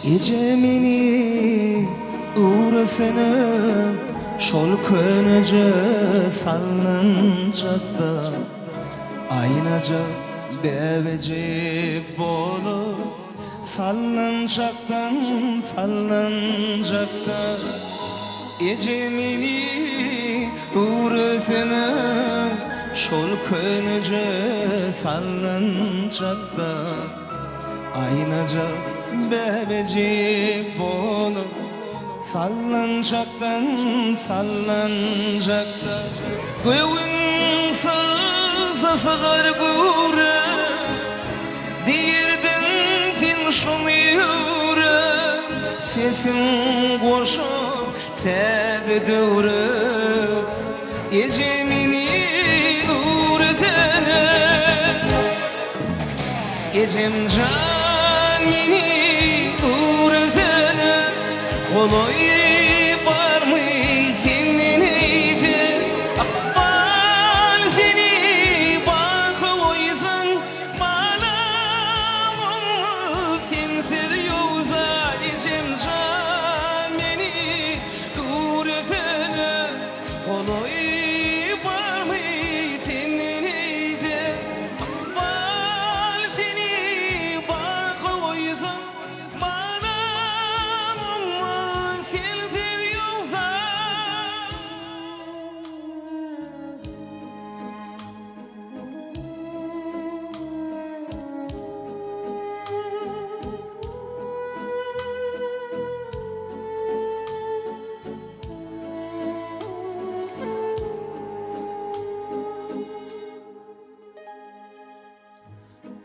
Gecemini uğrasını şol könece sallanacakta aynaca bebecik bolup sallanacaktan sallanacakta Gecemini uğrasını şol könece sallanacakta aynaca bebecik bolup sallanacaktan sallanacakta Göğün sığsa sığar gure Dirdin sen şunu yüre Sesin koşup tedi dövre Gecemini uğretene Gecem canini uğrasana Kolay var mı senin eydi Akbal seni bak oysan Bana sensiz yoksa Gecem canini uğrasana Kolay var mı senin eydi Akbal seni bak oysan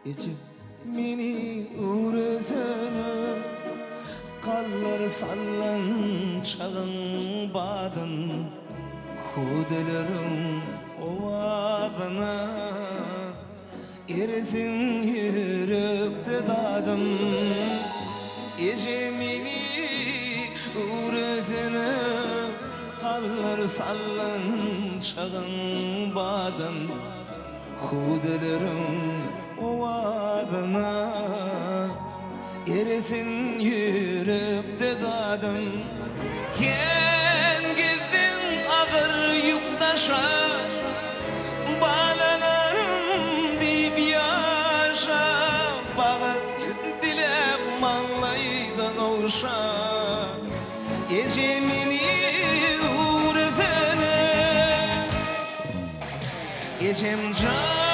Gecemini uğrasana Kallar sallan çağın badın Hudelerim ovadına Eresin yürüp dadım Gecemini uğrasana Kallar sallan çağın badın Hudelerim ovadına Eresin yürüp dadım Ken girdin ağır yuktaşa Bağlanarım deyip yaşa Bağıt dilep manlaydan oluşa Gecemini uğrasana Gecem can